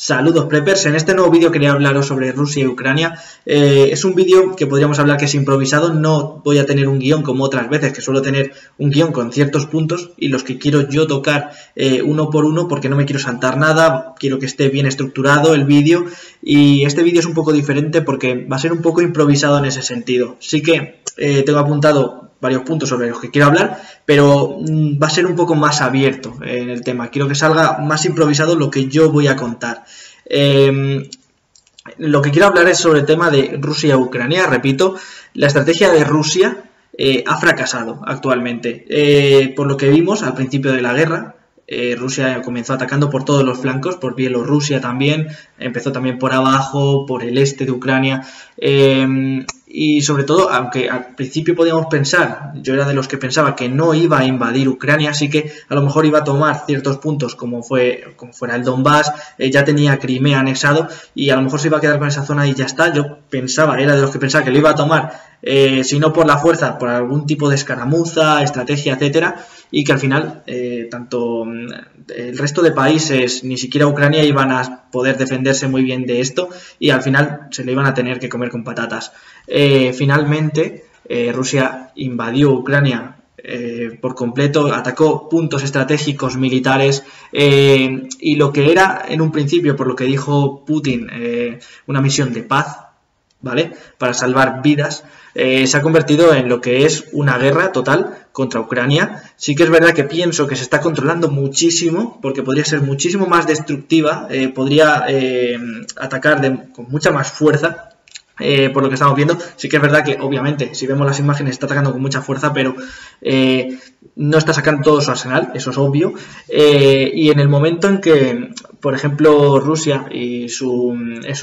Saludos preppers, en este nuevo vídeo quería hablaros sobre Rusia y Ucrania. Es un vídeo que podríamos hablar que es improvisado, no voy a tener un guión como otras veces, que suelo tener un guión con ciertos puntos y los que quiero yo tocar uno por uno porque no me quiero saltar nada, quiero que esté bien estructurado el vídeo y este vídeo es un poco diferente porque va a ser un poco improvisado en ese sentido. Sí que tengo apuntado varios puntos sobre los que quiero hablar, pero va a ser un poco más abierto en el tema. Quiero que salga más improvisado lo que yo voy a contar. Lo que quiero hablar es sobre el tema de Rusia-Ucrania. Repito, la estrategia de Rusia ha fracasado actualmente. Por lo que vimos al principio de la guerra, Rusia comenzó atacando por todos los flancos, por Bielorrusia también, empezó también por abajo, por el este de Ucrania. Y sobre todo, aunque al principio podíamos pensar, yo era de los que pensaba que no iba a invadir Ucrania, así que a lo mejor iba a tomar ciertos puntos como fuera el Donbass, ya tenía Crimea anexado y a lo mejor se iba a quedar con esa zona y ya está. Yo era de los que pensaba que lo iba a tomar, si no por la fuerza, por algún tipo de escaramuza, estrategia, etcétera, y que al final tanto el resto de países, ni siquiera Ucrania, iban a poder defenderse muy bien de esto y al final se lo iban a tener que comer con patatas. Finalmente Rusia invadió Ucrania por completo, atacó puntos estratégicos militares y lo que era en un principio, por lo que dijo Putin, una misión de paz, ¿vale?, para salvar vidas, se ha convertido en lo que es una guerra total contra Ucrania. Sí que es verdad que pienso que se está controlando muchísimo, porque podría ser muchísimo más destructiva, podría atacar con mucha más fuerza. Por lo que estamos viendo, sí que es verdad que obviamente si vemos las imágenes está atacando con mucha fuerza, pero no está sacando todo su arsenal, eso es obvio, y en el momento en que, por ejemplo, Rusia y su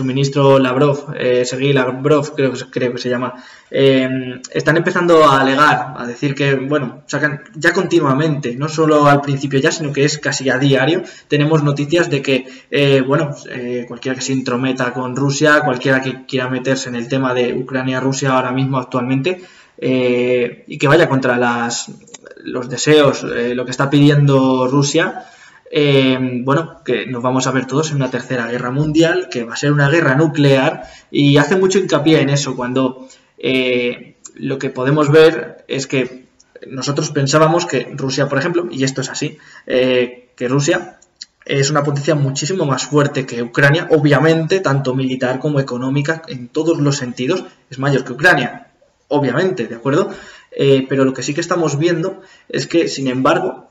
ministro Lavrov, Sergei Lavrov creo que se llama, están empezando a alegar, a decir que, bueno, sacan ya continuamente, no solo al principio ya, sino que es casi a diario, tenemos noticias de que, cualquiera que se intrometa con Rusia, cualquiera que quiera meterse en el tema de Ucrania-Rusia ahora mismo actualmente, y que vaya contra los deseos, lo que está pidiendo Rusia, que nos vamos a ver todos en una tercera guerra mundial, que va a ser una guerra nuclear, y hace mucho hincapié en eso, cuando lo que podemos ver es que nosotros pensábamos que Rusia, por ejemplo, y esto es así, que Rusia es una potencia muchísimo más fuerte que Ucrania, obviamente, tanto militar como económica, en todos los sentidos, es mayor que Ucrania, obviamente, ¿de acuerdo? Pero lo que sí que estamos viendo es que, sin embargo,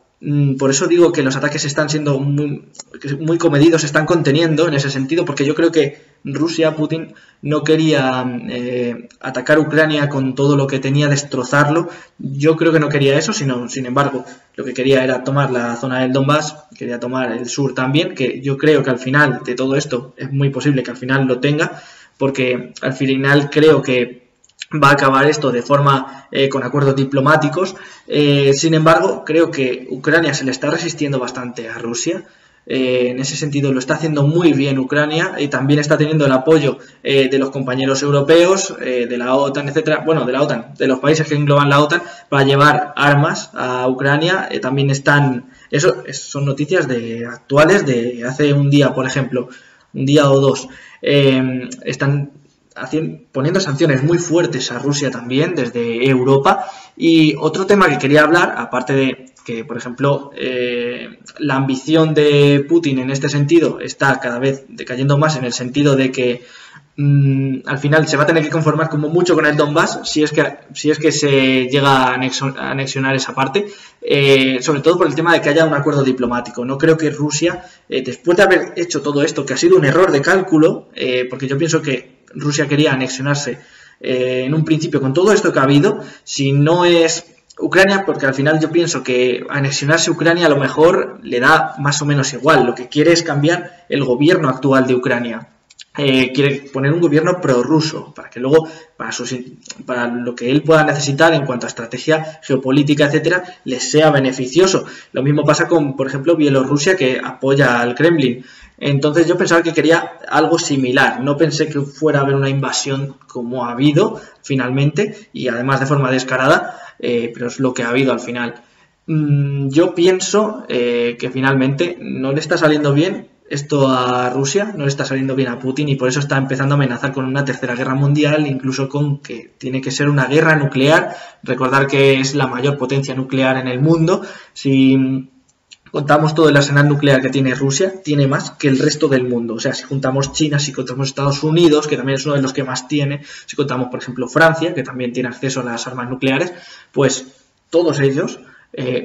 por eso digo que los ataques están siendo muy comedidos, se están conteniendo en ese sentido, porque yo creo que Rusia, Putin, no quería atacar Ucrania con todo lo que tenía, destrozarlo. Yo creo que no quería eso, sino, sin embargo, lo que quería era tomar la zona del Donbass, quería tomar el sur también, que yo creo que al final de todo esto es muy posible que al final lo tenga, porque al final creo que va a acabar esto de forma con acuerdos diplomáticos. Sin embargo, creo que Ucrania se le está resistiendo bastante a Rusia. En ese sentido lo está haciendo muy bien Ucrania y también está teniendo el apoyo de los compañeros europeos, de la OTAN, etcétera. Bueno, de la OTAN, de los países que engloban la OTAN, para llevar armas a Ucrania. También están, son noticias actuales de hace un día, por ejemplo, un día o dos. Están poniendo sanciones muy fuertes a Rusia también desde Europa. Y otro tema que quería hablar, aparte de que, por ejemplo, la ambición de Putin en este sentido está cada vez decayendo más, en el sentido de que al final se va a tener que conformar como mucho con el Donbass si es que se llega a anexionar esa parte, sobre todo por el tema de que haya un acuerdo diplomático. No creo que Rusia, después de haber hecho todo esto, que ha sido un error de cálculo, porque yo pienso que Rusia quería anexionarse en un principio con todo esto que ha habido, si no es Ucrania, porque al final yo pienso que anexionarse Ucrania a lo mejor le da más o menos igual, lo que quiere es cambiar el gobierno actual de Ucrania. Quiere poner un gobierno prorruso para que luego, para lo que él pueda necesitar en cuanto a estrategia geopolítica, etcétera, les sea beneficioso. Lo mismo pasa con, por ejemplo, Bielorrusia, que apoya al Kremlin. Entonces yo pensaba que quería algo similar, no pensé que fuera a haber una invasión como ha habido finalmente, y además de forma descarada, pero es lo que ha habido al final. Yo pienso que finalmente no le está saliendo bien esto a Rusia, no le está saliendo bien a Putin y por eso está empezando a amenazar con una tercera guerra mundial, incluso con que tiene que ser una guerra nuclear. Recordar que es la mayor potencia nuclear en el mundo. Si contamos todo el arsenal nuclear que tiene Rusia, tiene más que el resto del mundo. O sea, si juntamos China, si contamos Estados Unidos, que también es uno de los que más tiene, si contamos, por ejemplo, Francia, que también tiene acceso a las armas nucleares, pues todos ellos,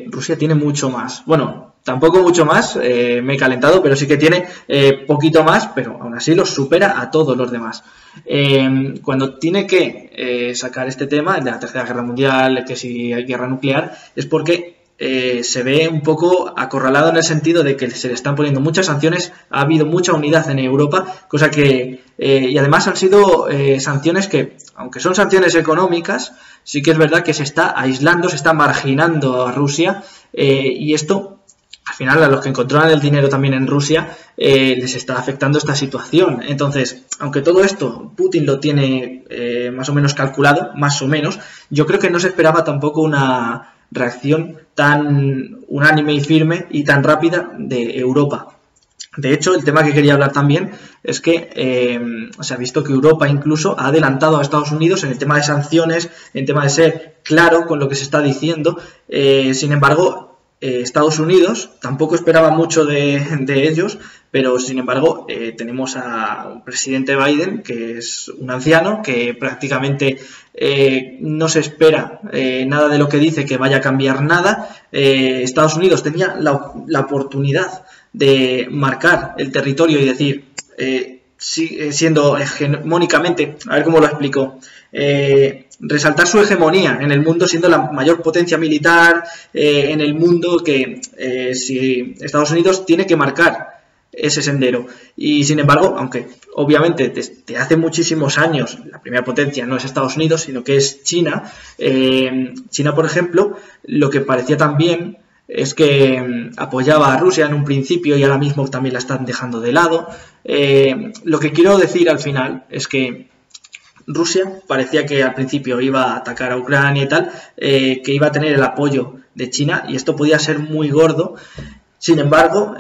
Rusia tiene mucho más. Bueno, tampoco mucho más, me he calentado, pero sí que tiene poquito más, pero aún así los supera a todos los demás. Cuando tiene que sacar este tema de la Tercera Guerra Mundial, que si hay guerra nuclear, es porque se ve un poco acorralado en el sentido de que se le están poniendo muchas sanciones, ha habido mucha unidad en Europa, cosa que, y además han sido sanciones que, aunque son sanciones económicas, sí que es verdad que se está aislando, se está marginando a Rusia, y esto, al final, a los que controlan el dinero también en Rusia, les está afectando esta situación. Entonces, aunque todo esto Putin lo tiene más o menos calculado, más o menos, yo creo que no se esperaba tampoco una reacción tan unánime y firme y tan rápida de Europa. De hecho, el tema que quería hablar también es que se ha visto que Europa incluso ha adelantado a Estados Unidos en el tema de sanciones, en el tema de ser claro con lo que se está diciendo. Sin embargo, Estados Unidos tampoco esperaba mucho de ellos, pero sin embargo tenemos a un presidente Biden que es un anciano que prácticamente no se espera nada de lo que dice que vaya a cambiar nada. Estados Unidos tenía la oportunidad de marcar el territorio y decir, siendo hegemónicamente, a ver cómo lo explico, resaltar su hegemonía en el mundo, siendo la mayor potencia militar en el mundo, que si Estados Unidos tiene que marcar ese sendero. Y sin embargo, aunque obviamente desde hace muchísimos años la primera potencia no es Estados Unidos, sino que es China, China, por ejemplo, lo que parecía también es que apoyaba a Rusia en un principio y ahora mismo también la están dejando de lado. Lo que quiero decir al final es que Rusia parecía que al principio iba a atacar a Ucrania y tal, que iba a tener el apoyo de China y esto podía ser muy gordo. Sin embargo,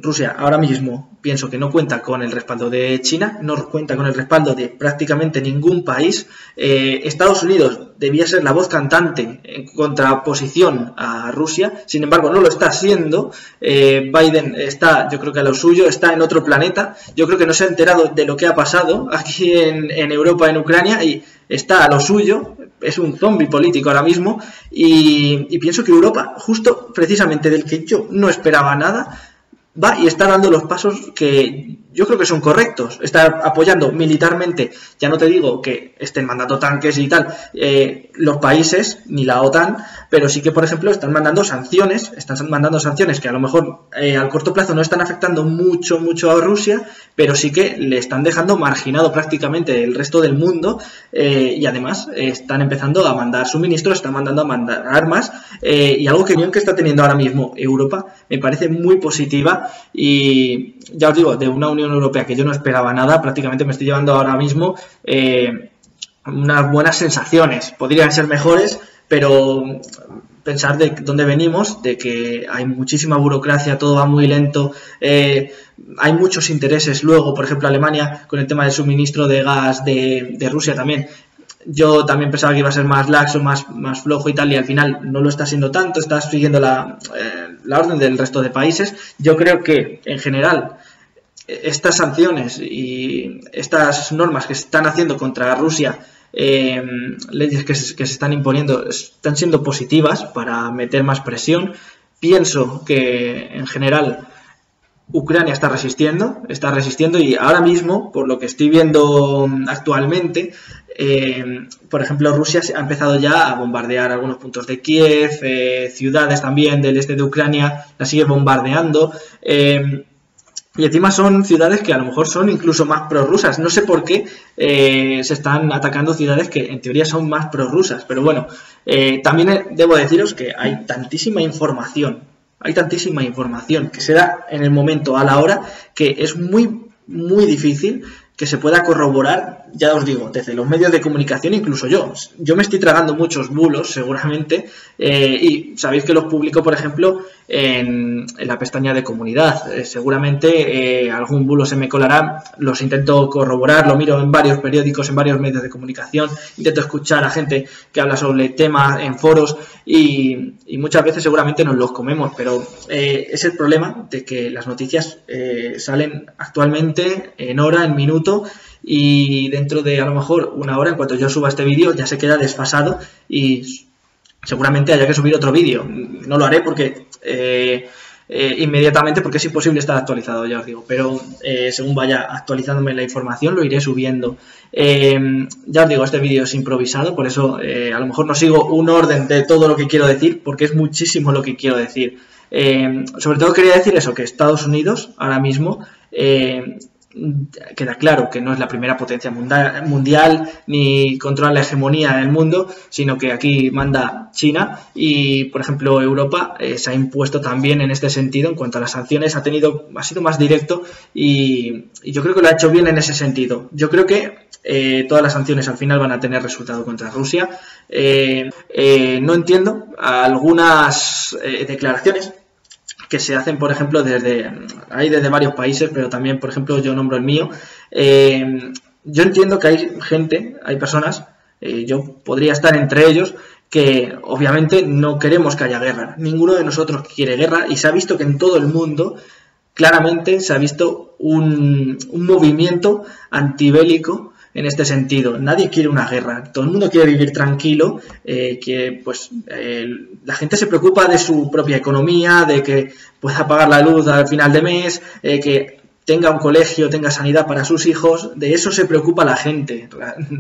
Rusia ahora mismo pienso que no cuenta con el respaldo de China, no cuenta con el respaldo de prácticamente ningún país. Estados Unidos debía ser la voz cantante en contraposición a Rusia, sin embargo no lo está haciendo. Biden está, yo creo que a lo suyo, está en otro planeta. Yo creo que no se ha enterado de lo que ha pasado aquí en Europa, en Ucrania, y está a lo suyo. Es un zombie político ahora mismo y pienso que Europa, justo precisamente del que yo no esperaba nada, va y está dando los pasos que yo creo que son correctos. Está apoyando militarmente, ya no te digo que estén mandando tanques y tal, los países, ni la OTAN, pero sí que, por ejemplo, están mandando sanciones que a lo mejor al corto plazo no están afectando mucho a Rusia, pero sí que le están dejando marginado prácticamente el resto del mundo, y además están empezando a mandar suministros, están mandando a mandar armas, y algo que está teniendo ahora mismo Europa me parece muy positiva. Y ya os digo, de una Unión Europea que yo no esperaba nada, prácticamente me estoy llevando ahora mismo unas buenas sensaciones. Podrían ser mejores, pero pensar de dónde venimos, de que hay muchísima burocracia, todo va muy lento, hay muchos intereses. Luego, por ejemplo, Alemania, con el tema del suministro de gas de Rusia también, yo también pensaba que iba a ser más laxo, más flojo y tal, y al final no lo está siendo tanto, está siguiendo la orden del resto de países. Yo creo que, en general, estas sanciones y estas normas que se están haciendo contra Rusia, leyes que se están imponiendo, están siendo positivas para meter más presión. Pienso que, en general, Ucrania está resistiendo y ahora mismo, por lo que estoy viendo actualmente, por ejemplo, Rusia ha empezado ya a bombardear algunos puntos de Kiev, ciudades también del este de Ucrania, la sigue bombardeando, y encima son ciudades que a lo mejor son incluso más prorrusas. No sé por qué se están atacando ciudades que en teoría son más prorrusas, pero bueno, también debo deciros que hay tantísima información que se da en el momento, a la hora, que es muy difícil que se pueda corroborar ya os digo, desde los medios de comunicación, incluso yo me estoy tragando muchos bulos seguramente, y sabéis que los publico, por ejemplo, en la pestaña de comunidad. Seguramente algún bulo se me colará, los intento corroborar, lo miro en varios periódicos, en varios medios de comunicación, intento escuchar a gente que habla sobre temas en foros y muchas veces seguramente nos los comemos, pero es el problema de que las noticias salen actualmente en hora, en minuto, y dentro de a lo mejor una hora, en cuanto yo suba este vídeo, ya se queda desfasado y seguramente haya que subir otro vídeo. No lo haré porque inmediatamente, porque es imposible estar actualizado, ya os digo, pero según vaya actualizándome la información lo iré subiendo. Ya os digo, este vídeo es improvisado, por eso a lo mejor no sigo un orden de todo lo que quiero decir, porque es muchísimo lo que quiero decir. Sobre todo quería decir eso, que Estados Unidos ahora mismo queda claro que no es la primera potencia mundial ni controla la hegemonía en el mundo, sino que aquí manda China y, por ejemplo, Europa se ha impuesto también en este sentido. En cuanto a las sanciones, ha sido más directo y yo creo que lo ha hecho bien en ese sentido. Yo creo que todas las sanciones al final van a tener resultado contra Rusia. No entiendo algunas declaraciones que se hacen, por ejemplo, desde varios países, pero también, por ejemplo, yo nombro el mío. Yo entiendo que hay personas, yo podría estar entre ellos, que obviamente no queremos que haya guerra. Ninguno de nosotros quiere guerra y se ha visto que en todo el mundo claramente se ha visto un movimiento antibélico en este sentido. Nadie quiere una guerra, todo el mundo quiere vivir tranquilo, la gente se preocupa de su propia economía, de que pueda pagar la luz al final de mes, que tenga un colegio, tenga sanidad para sus hijos. De eso se preocupa la gente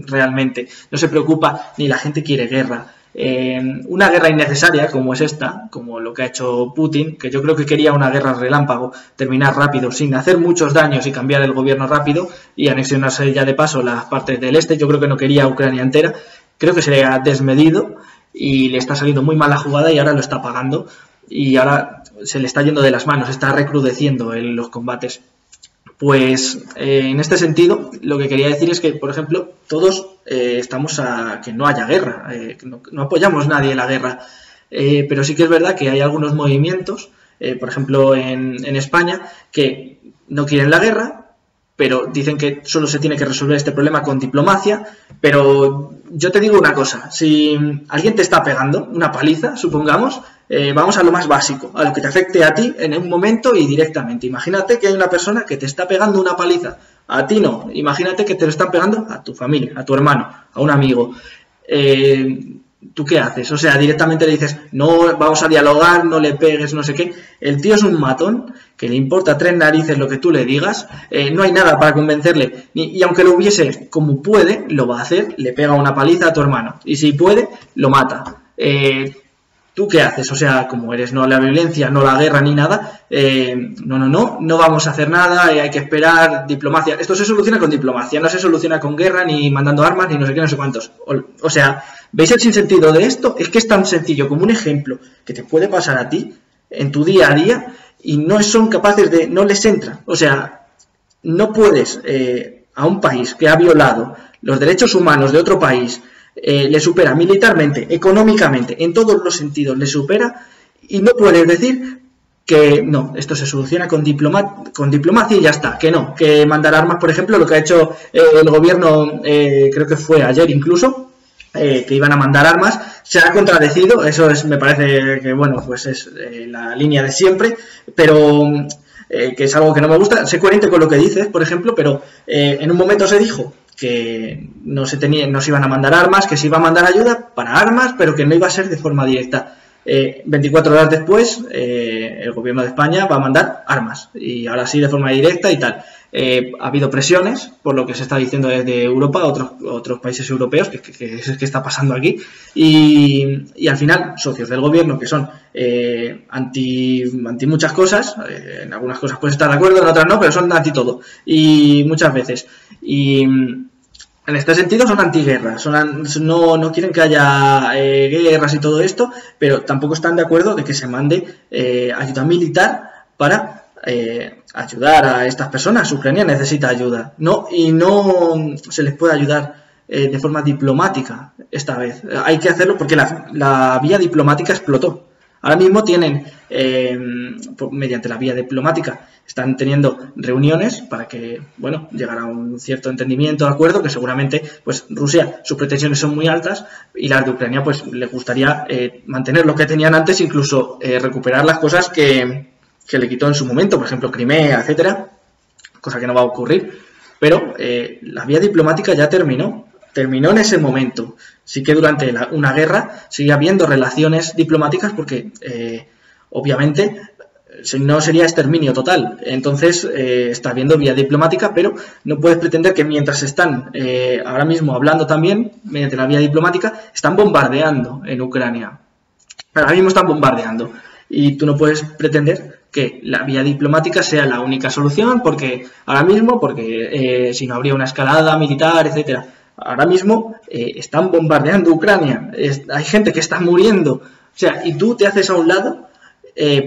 realmente, no se preocupa ni la gente quiere guerra. Una guerra innecesaria como es esta, como lo que ha hecho Putin, que yo creo que quería una guerra relámpago, terminar rápido, sin hacer muchos daños y cambiar el gobierno rápido y anexionarse ya de paso las partes del este. Yo creo que no quería Ucrania entera, creo que se le ha desmedido y le está saliendo muy mal la jugada y ahora lo está pagando y ahora se le está yendo de las manos, está recrudeciendo en los combates. Pues en este sentido, lo que quería decir es que, por ejemplo, todos estamos a que no haya guerra, no apoyamos nadie la guerra, pero sí que es verdad que hay algunos movimientos, por ejemplo en España, que no quieren la guerra, pero dicen que solo se tiene que resolver este problema con diplomacia. Pero yo te digo una cosa, si alguien te está pegando una paliza, supongamos, vamos a lo más básico, a lo que te afecte a ti en un momento y directamente. Imagínate que hay una persona que te está pegando una paliza, a ti no, imagínate que te lo están pegando a tu familia, a tu hermano, a un amigo. ¿Tú qué haces? O sea, directamente le dices, no, vamos a dialogar, no le pegues, no sé qué. El tío es un matón, que le importa 3 narices lo que tú le digas, no hay nada para convencerle, y aunque lo hubiese, como puede, lo va a hacer, le pega una paliza a tu hermano, y si puede, lo mata. ¿Tú qué haces? O sea, como eres no la violencia, no la guerra ni nada, no vamos a hacer nada, hay que esperar, diplomacia. Esto se soluciona con diplomacia, no se soluciona con guerra, ni mandando armas, ni no sé qué, no sé cuántos. O sea, ¿veis el sinsentido de esto? Es que es tan sencillo como un ejemplo que te puede pasar a ti en tu día a día y no son capaces de, no les entra. O sea, no puedes a un país que ha violado los derechos humanos de otro país, le supera militarmente, económicamente, en todos los sentidos le supera, y no puedes decir que no, esto se soluciona con diplomacia y ya está, que no, que mandar armas, por ejemplo, lo que ha hecho el gobierno, creo que fue ayer incluso, que iban a mandar armas, se ha contradecido. Eso me parece que, bueno, pues es la línea de siempre, pero que es algo que no me gusta. Sé coherente con lo que dices, por ejemplo, pero en un momento se dijo que no se iban a mandar armas, que se iba a mandar ayuda para armas, pero que no iba a ser de forma directa. 24 horas después, el gobierno de España va a mandar armas, y ahora sí de forma directa y tal. Ha habido presiones, por lo que se está diciendo desde Europa, otros países europeos, que está pasando aquí, y al final socios del gobierno que son anti muchas cosas, en algunas cosas puedes estar de acuerdo, en otras no, pero son anti todo, y muchas veces. Y en este sentido son antiguerras, no quieren que haya guerras y todo esto, pero tampoco están de acuerdo de que se mande ayuda militar para ayudar a estas personas. Ucrania necesita ayuda, y no se les puede ayudar de forma diplomática esta vez. Hay que hacerlo porque la vía diplomática explotó. Ahora mismo tienen, mediante la vía diplomática, están teniendo reuniones para que, llegar a un cierto entendimiento, de acuerdo, que seguramente, pues, Rusia, sus pretensiones son muy altas y las de Ucrania, pues, les gustaría mantener lo que tenían antes, incluso recuperar las cosas que le quitó en su momento, por ejemplo, Crimea, etcétera, cosa que no va a ocurrir, pero la vía diplomática ya terminó en ese momento. Sí que durante una guerra sigue habiendo relaciones diplomáticas porque, obviamente, no sería exterminio total. Entonces, está habiendo vía diplomática, pero no puedes pretender que mientras están ahora mismo hablando también, mediante la vía diplomática, están bombardeando en Ucrania. Ahora mismo están bombardeando. Y tú no puedes pretender que la vía diplomática sea la única solución, porque si no habría una escalada militar, etcétera. Ahora mismo están bombardeando Ucrania, hay gente que está muriendo, y tú te haces a un lado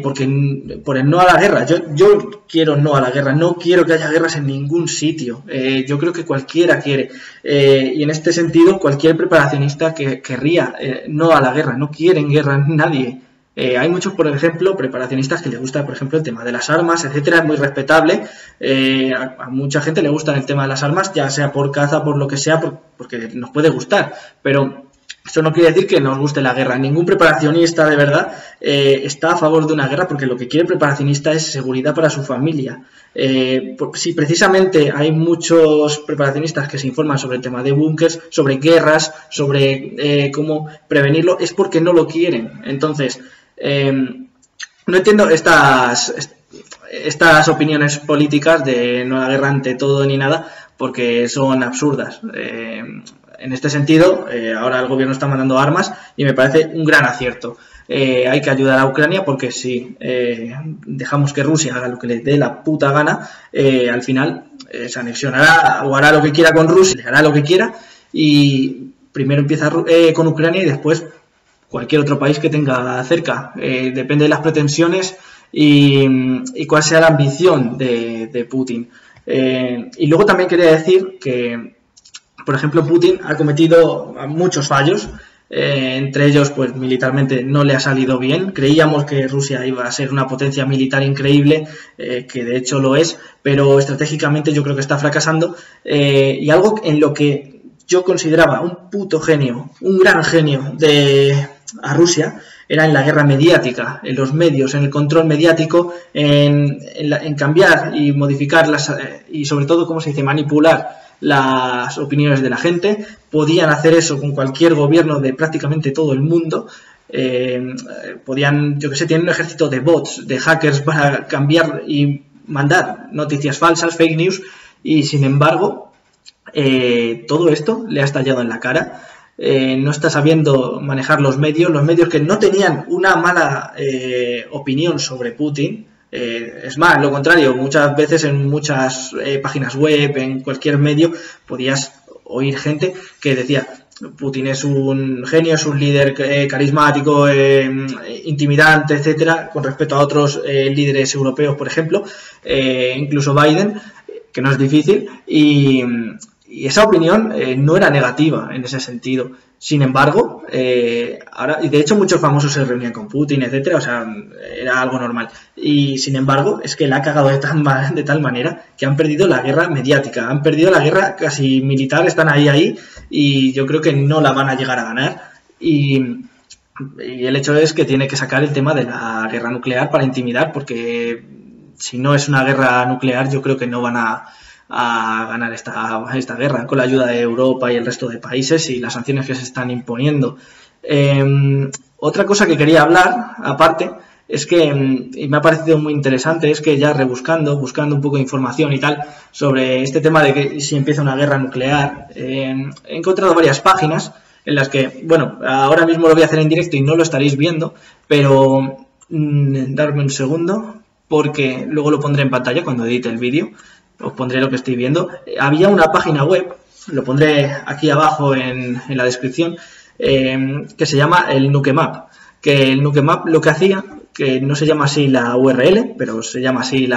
por el no a la guerra. Yo quiero no a la guerra, no quiero que haya guerras en ningún sitio. Yo creo que cualquiera quiere, y en este sentido cualquier preparacionista que querría no a la guerra, no quieren guerra nadie. Hay muchos, por ejemplo, preparacionistas que les gusta, por ejemplo, el tema de las armas, etcétera, es muy respetable. A mucha gente le gusta el tema de las armas, ya sea por caza, por lo que sea, porque nos puede gustar. Pero eso no quiere decir que nos guste la guerra. Ningún preparacionista, de verdad, está a favor de una guerra, porque lo que quiere el preparacionista es seguridad para su familia. Si precisamente hay muchos preparacionistas que se informan sobre el tema de búnkers, sobre guerras, sobre cómo prevenirlo, es porque no lo quieren. Entonces, no entiendo estas opiniones políticas de no la guerra ante todo ni nada, porque son absurdas. En este sentido, ahora el gobierno está mandando armas y me parece un gran acierto. Hay que ayudar a Ucrania porque si dejamos que Rusia haga lo que le dé la puta gana, al final se anexionará o hará lo que quiera con Rusia, le hará lo que quiera, y primero empieza con Ucrania y después cualquier otro país que tenga cerca. Depende de las pretensiones y cuál sea la ambición de Putin. Y luego también quería decir que, por ejemplo, Putin ha cometido muchos fallos. Entre ellos, pues militarmente no le ha salido bien. Creíamos que Rusia iba a ser una potencia militar increíble, que de hecho lo es, pero estratégicamente yo creo que está fracasando. Y algo en lo que yo consideraba un puto genio, un gran genio a Rusia, era en la guerra mediática, en los medios, en el control mediático, en cambiar y modificar y sobre todo, ¿cómo se dice?, manipular las opiniones de la gente. Podían hacer eso con cualquier gobierno de prácticamente todo el mundo. Podían, tienen un ejército de bots, de hackers para cambiar y mandar noticias falsas, fake news, y sin embargo todo esto le ha estallado en la cara. No está sabiendo manejar los medios que no tenían una mala opinión sobre Putin. Es más, lo contrario, muchas veces en muchas páginas web, en cualquier medio, podías oír gente que decía: Putin es un genio, es un líder carismático, intimidante, etcétera, con respecto a otros líderes europeos, por ejemplo, incluso Biden, que no es difícil, y esa opinión no era negativa en ese sentido. Sin embargo, ahora, y de hecho muchos famosos se reunían con Putin, etcétera, era algo normal. Y sin embargo, es que la ha cagado de tal manera que han perdido la guerra mediática, han perdido la guerra casi militar, están ahí, y yo creo que no la van a llegar a ganar. Y el hecho es que tiene que sacar el tema de la guerra nuclear para intimidar, porque si no es una guerra nuclear, yo creo que no van a ganar esta guerra con la ayuda de Europa y el resto de países y las sanciones que se están imponiendo. Otra cosa que quería hablar, aparte, es que, y me ha parecido muy interesante, es que ya buscando un poco de información y tal sobre este tema de que si empieza una guerra nuclear, he encontrado varias páginas en las que, bueno, ahora mismo lo voy a hacer en directo y no lo estaréis viendo, pero darme un segundo, porque luego lo pondré en pantalla cuando edite el vídeo. Os pondré lo que estoy viendo. Había una página web, lo pondré aquí abajo en la descripción, que se llama el Nukemap. Que el Nukemap lo que hacía, que no se llama así la URL, pero se llama así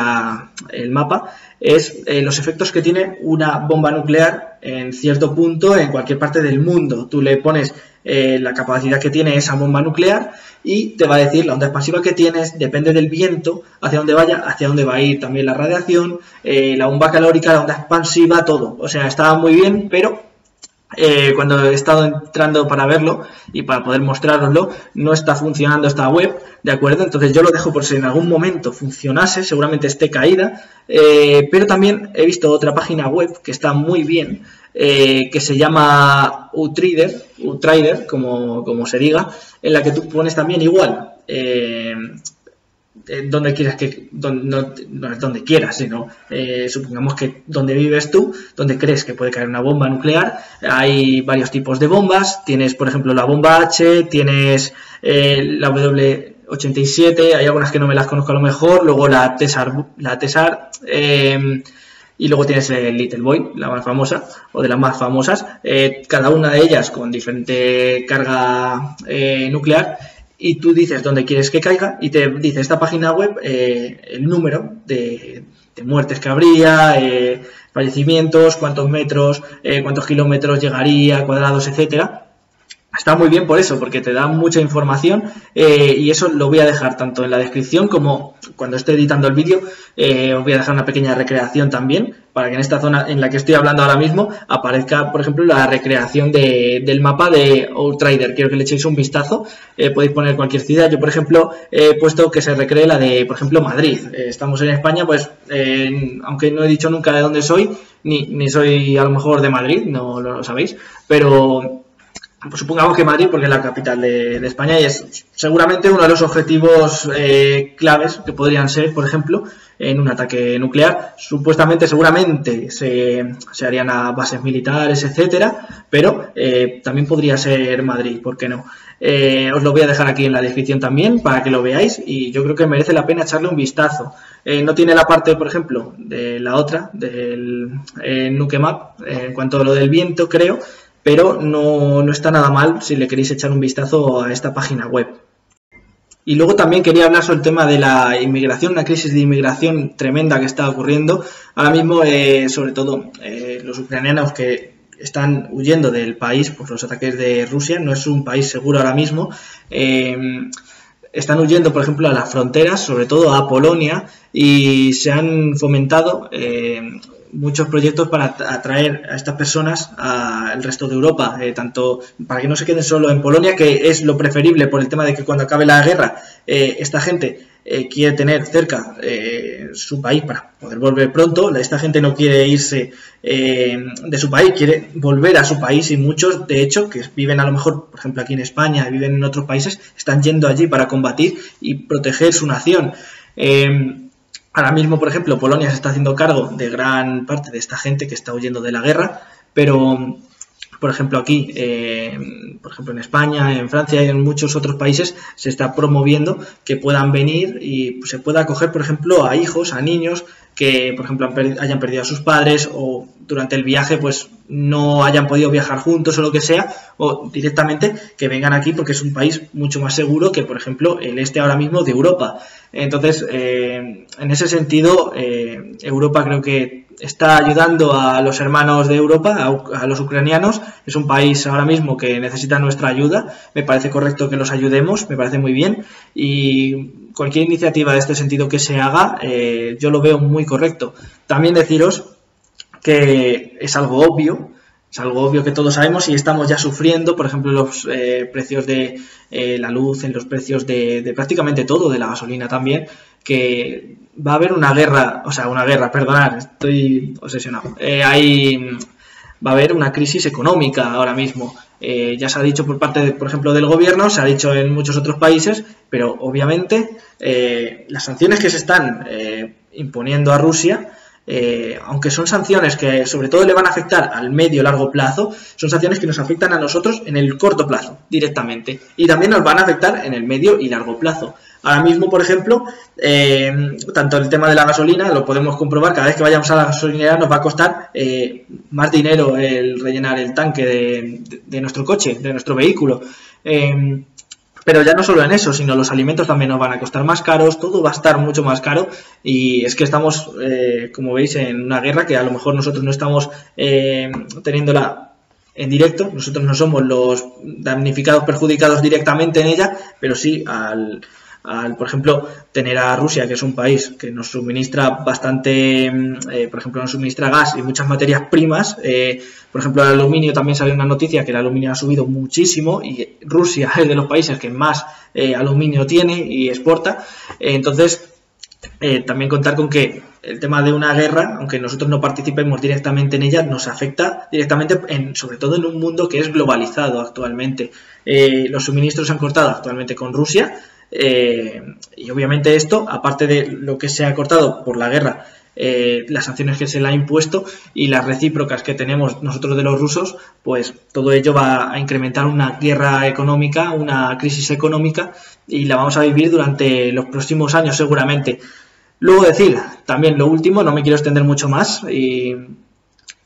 el mapa, es los efectos que tiene una bomba nuclear en cierto punto en cualquier parte del mundo. Tú le pones la capacidad que tiene esa bomba nuclear y te va a decir la onda expansiva que tienes, depende del viento, hacia dónde vaya, hacia dónde va a ir también la radiación, la bomba calórica, la onda expansiva, todo. O sea, está muy bien, pero cuando he estado entrando para verlo y para poder mostraroslo, no está funcionando esta web, ¿de acuerdo? Entonces yo lo dejo por si en algún momento funcionase, seguramente esté caída, pero también he visto otra página web que está muy bien, que se llama Utrider, como se diga, en la que tú pones también igual, donde quieras no es donde quieras, sino supongamos que donde vives tú, donde crees que puede caer una bomba nuclear, hay varios tipos de bombas, tienes por ejemplo la bomba H, tienes la W87, hay algunas que no me las conozco a lo mejor, luego la Tesar y luego tienes el Little Boy, la más famosa, o de las más famosas, cada una de ellas con diferente carga nuclear. Y tú dices dónde quieres que caiga y te dice esta página web el número de muertes que habría, fallecimientos, cuántos metros, cuántos kilómetros llegaría, cuadrados, etcétera. Está muy bien por eso, porque te da mucha información y eso lo voy a dejar tanto en la descripción como cuando esté editando el vídeo. Os voy a dejar una pequeña recreación también para que en esta zona en la que estoy hablando ahora mismo aparezca, por ejemplo, la recreación del mapa de Outrider. Quiero que le echéis un vistazo. Podéis poner cualquier ciudad. Yo, por ejemplo, he puesto que se recree la de, por ejemplo, Madrid. Estamos en España, pues, aunque no he dicho nunca de dónde soy, ni soy a lo mejor de Madrid, no lo sabéis, pero pues supongamos que Madrid, porque es la capital de España y es seguramente uno de los objetivos claves que podrían ser, por ejemplo, en un ataque nuclear. Supuestamente, seguramente se harían a bases militares, etcétera, pero también podría ser Madrid, ¿por qué no? Os lo voy a dejar aquí en la descripción también para que lo veáis y yo creo que merece la pena echarle un vistazo. No tiene la parte, por ejemplo, de la otra, del Nukemap, en cuanto a lo del viento, creo, pero no está nada mal si le queréis echar un vistazo a esta página web. Y luego también quería hablar sobre el tema de la inmigración, una crisis de inmigración tremenda que está ocurriendo. Ahora mismo, sobre todo, los ucranianos que están huyendo del país por los ataques de Rusia, no es un país seguro ahora mismo, están huyendo, por ejemplo, a las fronteras, sobre todo a Polonia, y se han fomentado muchos proyectos para atraer a estas personas al resto de Europa, tanto para que no se queden solo en Polonia, que es lo preferible por el tema de que cuando acabe la guerra esta gente quiere tener cerca su país para poder volver pronto. Esta gente no quiere irse de su país, quiere volver a su país y muchos, de hecho, que viven a lo mejor, por ejemplo, aquí en España, viven en otros países, están yendo allí para combatir y proteger su nación. Ahora mismo, por ejemplo, Polonia se está haciendo cargo de gran parte de esta gente que está huyendo de la guerra, pero, por ejemplo, aquí, por ejemplo, en España, en Francia y en muchos otros países se está promoviendo que puedan venir y se pueda acoger, por ejemplo, a hijos, a niños que, por ejemplo, hayan perdido a sus padres o durante el viaje pues no hayan podido viajar juntos o lo que sea, o directamente que vengan aquí porque es un país mucho más seguro que, por ejemplo, el este ahora mismo de Europa. Entonces, en ese sentido, Europa creo que está ayudando a los hermanos de Europa, a los ucranianos. Es un país ahora mismo que necesita nuestra ayuda. Me parece correcto que los ayudemos, me parece muy bien. Y cualquier iniciativa de este sentido que se haga, yo lo veo muy correcto. También deciros que es algo obvio que todos sabemos y estamos ya sufriendo, por ejemplo, los precios de la luz, en los precios de prácticamente todo, de la gasolina también, que va a haber una guerra, perdonad, estoy obsesionado, va a haber una crisis económica ahora mismo. Ya se ha dicho por parte, por ejemplo, del gobierno, se ha dicho en muchos otros países, pero obviamente las sanciones que se están imponiendo a Rusia, aunque son sanciones que sobre todo le van a afectar al medio y largo plazo, son sanciones que nos afectan a nosotros en el corto plazo directamente y también nos van a afectar en el medio y largo plazo. Ahora mismo, por ejemplo, tanto el tema de la gasolina, lo podemos comprobar, cada vez que vayamos a la gasolinera nos va a costar más dinero el rellenar el tanque de nuestro coche, de nuestro vehículo. Pero Pero ya no solo en eso, sino los alimentos también nos van a costar más caros, todo va a estar mucho más caro y es que estamos, como veis, en una guerra que a lo mejor nosotros no estamos teniéndola en directo, nosotros no somos los damnificados, perjudicados directamente en ella, pero sí al por ejemplo, tener a Rusia, que es un país que nos suministra bastante, por ejemplo, nos suministra gas y muchas materias primas. Por ejemplo, el aluminio, también salió una noticia que el aluminio ha subido muchísimo y Rusia es de los países que más aluminio tiene y exporta. Entonces, también contar con que el tema de una guerra, aunque nosotros no participemos directamente en ella, nos afecta directamente, sobre todo en un mundo que es globalizado actualmente. Los suministros se han cortado actualmente con Rusia. Y obviamente esto, aparte de lo que se ha cortado por la guerra, las sanciones que se le ha impuesto y las recíprocas que tenemos nosotros de los rusos, pues todo ello va a incrementar una guerra económica, una crisis económica y la vamos a vivir durante los próximos años seguramente. Luego decir, también lo último, no me quiero extender mucho más y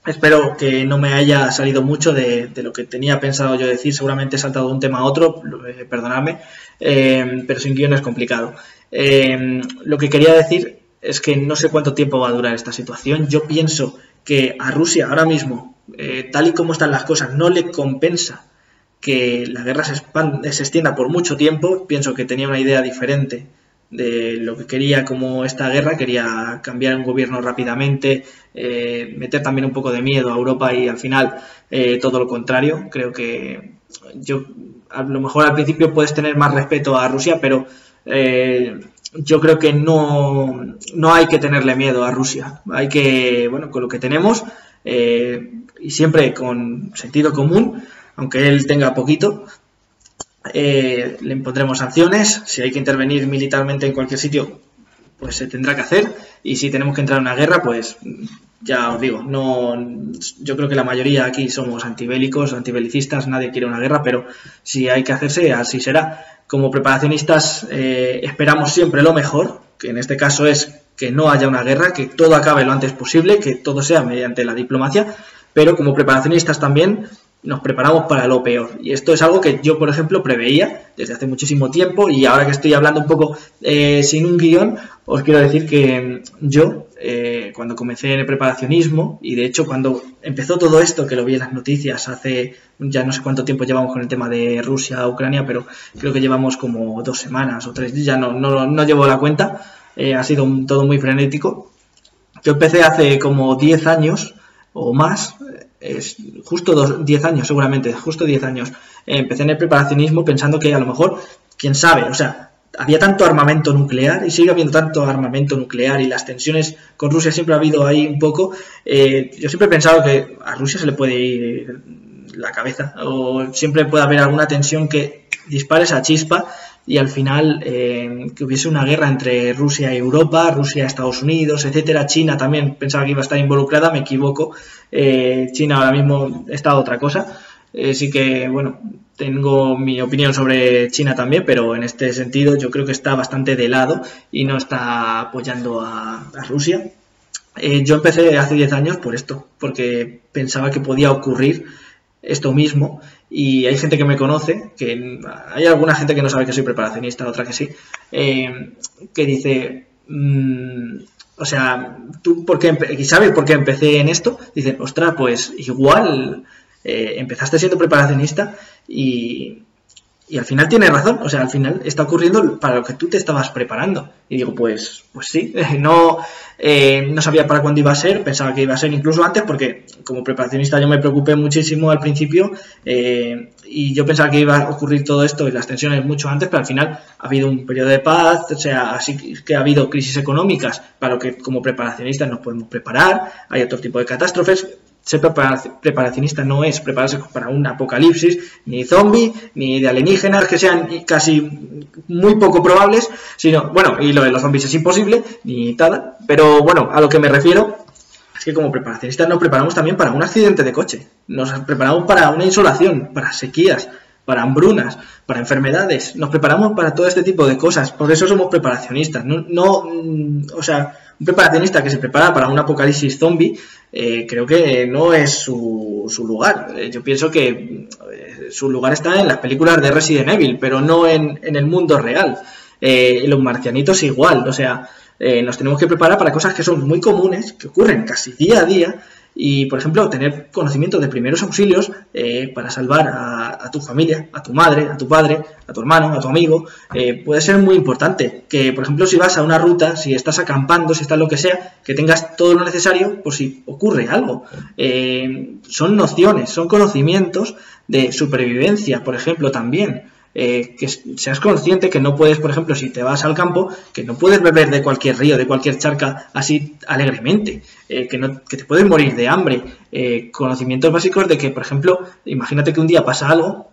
espero que no me haya salido mucho de lo que tenía pensado yo decir, seguramente he saltado de un tema a otro, perdonadme, pero sin guión es complicado. Lo que quería decir es que no sé cuánto tiempo va a durar esta situación. Yo pienso que a Rusia ahora mismo, tal y como están las cosas, no le compensa que la guerra se extienda por mucho tiempo. Pienso que tenía una idea diferente de lo que quería como esta guerra, quería cambiar un gobierno rápidamente, meter también un poco de miedo a Europa y al final todo lo contrario. Creo que a lo mejor al principio puedes tener más respeto a Rusia, pero yo creo que no hay que tenerle miedo a Rusia. Hay que, bueno, con lo que tenemos y siempre con sentido común, aunque él tenga poquito, le impondremos sanciones. Si hay que intervenir militarmente en cualquier sitio, pues se tendrá que hacer, y si tenemos que entrar en una guerra, pues ya os digo, yo creo que la mayoría aquí somos antibélicos, antibelicistas, nadie quiere una guerra, pero si hay que hacerse, así será. Como preparacionistas esperamos siempre lo mejor, que en este caso es que no haya una guerra, que todo acabe lo antes posible, que todo sea mediante la diplomacia, pero como preparacionistas también nos preparamos para lo peor. Y esto es algo que yo, por ejemplo, preveía desde hace muchísimo tiempo, y ahora que estoy hablando un poco sin un guión, os quiero decir que yo, cuando comencé en el preparacionismo, y de hecho cuando empezó todo esto, que lo vi en las noticias hace ya no sé cuánto tiempo llevamos con el tema de Rusia, Ucrania, pero creo que llevamos como 2 semanas o 3, ya no llevo la cuenta, ha sido todo muy frenético. Yo empecé hace como 10 años o más, justo 10 años seguramente, justo 10 años, empecé en el preparacionismo pensando que a lo mejor, quién sabe, o sea, había tanto armamento nuclear y sigue habiendo tanto armamento nuclear y las tensiones con Rusia siempre ha habido ahí un poco. Yo siempre he pensado que a Rusia se le puede ir la cabeza, o siempre puede haber alguna tensión que dispare esa chispa y al final que hubiese una guerra entre Rusia y Europa, Rusia, Estados Unidos, etcétera. China también pensaba que iba a estar involucrada, me equivoco. China ahora mismo está otra cosa. Sí que, bueno, tengo mi opinión sobre China también, pero en este sentido yo creo que está bastante de lado y no está apoyando a Rusia. Yo empecé hace 10 años por esto, porque pensaba que podía ocurrir esto mismo, y hay gente que me conoce, que hay alguna gente que no sabe que soy preparacionista, otra que sí, que dice, o sea, ¿tú por qué sabes por qué empecé en esto? Dicen, ostras, pues igual empezaste siendo preparacionista y al final tienes razón, o sea, al final está ocurriendo para lo que tú te estabas preparando. Y digo, pues sí, no sabía para cuándo iba a ser, pensaba que iba a ser incluso antes, porque como preparacionista yo me preocupé muchísimo al principio y yo pensaba que iba a ocurrir todo esto y las tensiones mucho antes, pero al final ha habido un periodo de paz, o sea, así que ha habido crisis económicas para lo que como preparacionistas nos podemos preparar, hay otro tipo de catástrofes. Ser preparacionista no es prepararse para un apocalipsis, ni zombie, ni de alienígenas que sean casi muy poco probables, sino, bueno, y lo de los zombies es imposible, ni tal, pero bueno, a lo que me refiero es que como preparacionistas nos preparamos también para un accidente de coche, nos preparamos para una insolación, para sequías, para hambrunas, para enfermedades, nos preparamos para todo este tipo de cosas, por eso somos preparacionistas, o sea, Un preparacionista que se prepara para un apocalipsis zombie, creo que no es su lugar. Yo pienso que su lugar está en las películas de Resident Evil, pero no en el mundo real. Los marcianitos igual, o sea, nos tenemos que preparar para cosas que son muy comunes, que ocurren casi día a día, y, por ejemplo, tener conocimiento de primeros auxilios para salvar a tu familia, a tu madre, a tu padre, a tu hermano, a tu amigo, puede ser muy importante. Que, por ejemplo, si vas a una ruta, si estás acampando, si estás lo que sea, que tengas todo lo necesario por si ocurre algo. Son nociones, son conocimientos de supervivencia, por ejemplo, también. Que seas consciente que no puedes, por ejemplo, si te vas al campo, que no puedes beber de cualquier río, de cualquier charca así alegremente, que te puedes morir de hambre. Conocimientos básicos de que, por ejemplo, imagínate que un día pasa algo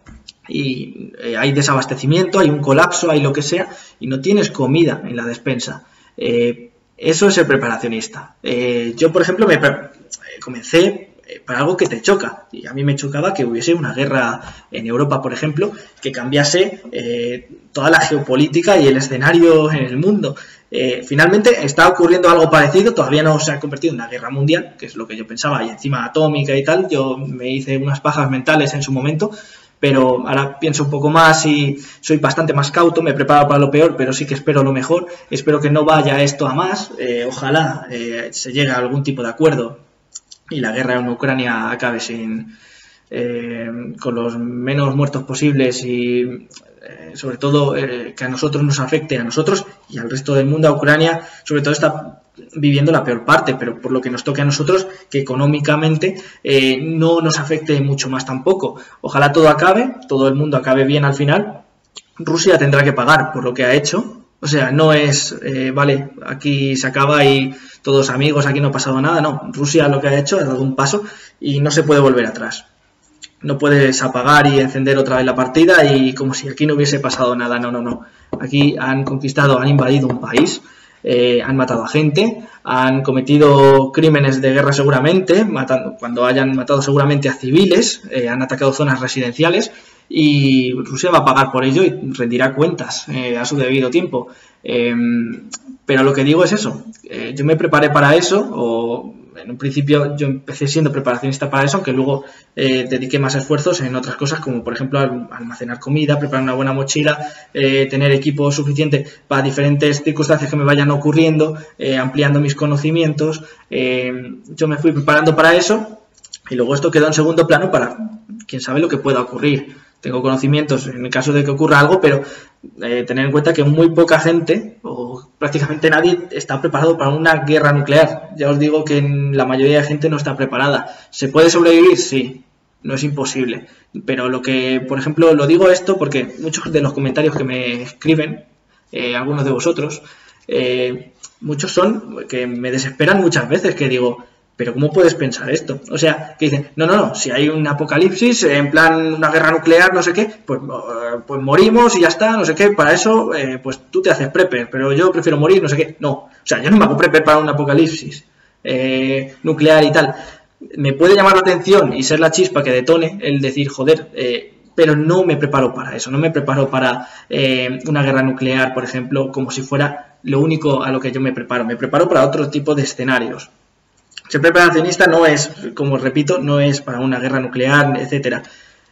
y hay desabastecimiento, hay un colapso, hay lo que sea, y no tienes comida en la despensa. Eso es el preparacionista. Yo, por ejemplo, comencé para algo que te choca, y a mí me chocaba que hubiese una guerra en Europa, por ejemplo, que cambiase toda la geopolítica y el escenario en el mundo. Finalmente está ocurriendo algo parecido, todavía no se ha convertido en una guerra mundial, que es lo que yo pensaba, y encima atómica y tal. Yo me hice unas pajas mentales en su momento, pero ahora pienso un poco más y soy bastante más cauto, me preparo para lo peor, pero sí que espero lo mejor. Espero que no vaya esto a más, ojalá se llegue a algún tipo de acuerdo y la guerra en Ucrania acabe con los menos muertos posibles y sobre todo que a nosotros nos afecte, a nosotros y al resto del mundo. A Ucrania sobre todo está viviendo la peor parte, pero por lo que nos toque a nosotros, que económicamente no nos afecte mucho más tampoco. Ojalá todo acabe, todo el mundo acabe bien al final. Rusia tendrá que pagar por lo que ha hecho. O sea, no es, vale, aquí se acaba y todos amigos, aquí no ha pasado nada. No, Rusia lo que ha hecho ha dado un paso y no se puede volver atrás. No puedes apagar y encender otra vez la partida y como si aquí no hubiese pasado nada. No, no, no. Aquí han conquistado, han invadido un país, han matado a gente, han cometido crímenes de guerra seguramente, cuando hayan matado seguramente a civiles, han atacado zonas residenciales. Y Rusia va a pagar por ello y rendirá cuentas a su debido tiempo. Pero lo que digo es eso. Yo me preparé para eso, o en un principio yo empecé siendo preparacionista para eso, aunque luego dediqué más esfuerzos en otras cosas, como por ejemplo almacenar comida, preparar una buena mochila, tener equipo suficiente para diferentes circunstancias que me vayan ocurriendo, ampliando mis conocimientos. Yo me fui preparando para eso y luego esto quedó en segundo plano para quién sabe lo que pueda ocurrir. Tengo conocimientos en el caso de que ocurra algo, pero tener en cuenta que muy poca gente, o prácticamente nadie, está preparado para una guerra nuclear. Ya os digo que la mayoría de gente no está preparada. ¿Se puede sobrevivir? Sí, no es imposible. Pero lo que, por ejemplo, lo digo esto porque muchos de los comentarios que me escriben, algunos de vosotros, muchos son que me desesperan muchas veces, que digo, pero ¿cómo puedes pensar esto? O sea, que dicen, no, si hay un apocalipsis, en plan una guerra nuclear, no sé qué, pues morimos y ya está, no sé qué, para eso, pues tú te haces prepper, pero yo prefiero morir, no sé qué. No, o sea, yo no me hago prepper para un apocalipsis nuclear y tal. Me puede llamar la atención y ser la chispa que detone el decir, joder, pero no me preparo para eso, no me preparo para una guerra nuclear, por ejemplo, como si fuera lo único a lo que yo me preparo para otro tipo de escenarios. Ser preparacionista no es, como repito, no es para una guerra nuclear, etcétera.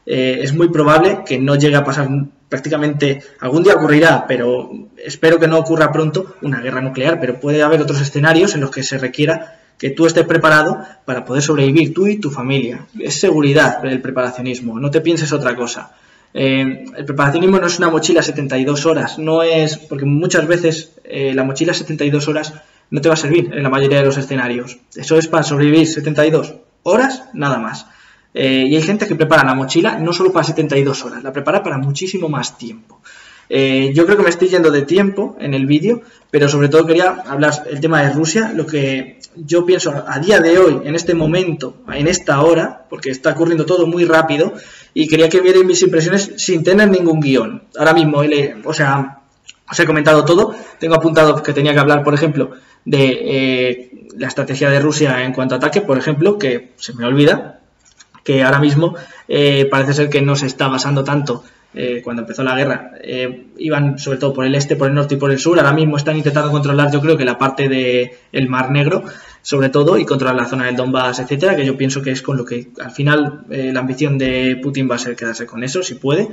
Es muy probable que no llegue a pasar prácticamente, algún día ocurrirá, pero espero que no ocurra pronto una guerra nuclear, pero puede haber otros escenarios en los que se requiera que tú estés preparado para poder sobrevivir, tú y tu familia. Es seguridad el preparacionismo, no te pienses otra cosa. El preparacionismo no es una mochila 72 horas, no es, porque muchas veces la mochila 72 horas no te va a servir en la mayoría de los escenarios. Eso es para sobrevivir 72 horas, nada más. Y hay gente que prepara la mochila no solo para 72 horas, la prepara para muchísimo más tiempo. Yo creo que me estoy yendo de tiempo en el vídeo, pero sobre todo quería hablar el tema de Rusia, lo que yo pienso a día de hoy, en este momento, en esta hora, porque está ocurriendo todo muy rápido, y quería que vierais mis impresiones sin tener ningún guión. Ahora mismo, os he comentado todo, tengo apuntado que tenía que hablar, por ejemplo, de la estrategia de Rusia en cuanto a ataque, por ejemplo, que se me olvida, que ahora mismo parece ser que no se está basando tanto cuando empezó la guerra, iban sobre todo por el este, por el norte y por el sur. Ahora mismo están intentando controlar, yo creo que la parte del Mar Negro, sobre todo, y controlar la zona del Donbass, etcétera, que yo pienso que es con lo que al final la ambición de Putin va a ser quedarse con eso, si puede,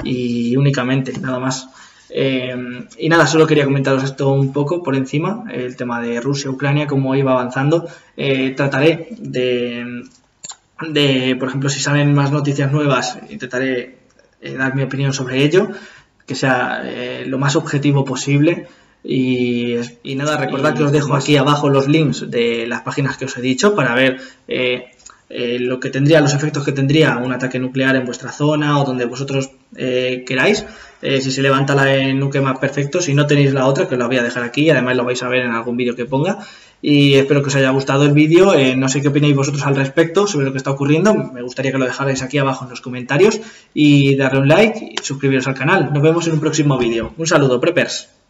y únicamente, nada más. Y nada, solo quería comentaros esto un poco por encima, el tema de Rusia, Ucrania, cómo iba avanzando. Trataré de, por ejemplo, si salen más noticias nuevas, intentaré dar mi opinión sobre ello, que sea lo más objetivo posible. Y nada, recordad que os dejo aquí abajo los links de las páginas que os he dicho para ver lo que tendría, los efectos que tendría un ataque nuclear en vuestra zona o donde vosotros queráis. Si se levanta la Nukemap, perfecto. Si no tenéis la otra, que os la voy a dejar aquí, además lo vais a ver en algún vídeo que ponga. Y espero que os haya gustado el vídeo. No sé qué opináis vosotros al respecto sobre lo que está ocurriendo. Me gustaría que lo dejarais aquí abajo en los comentarios y darle un like y suscribiros al canal. Nos vemos en un próximo vídeo. Un saludo, preppers.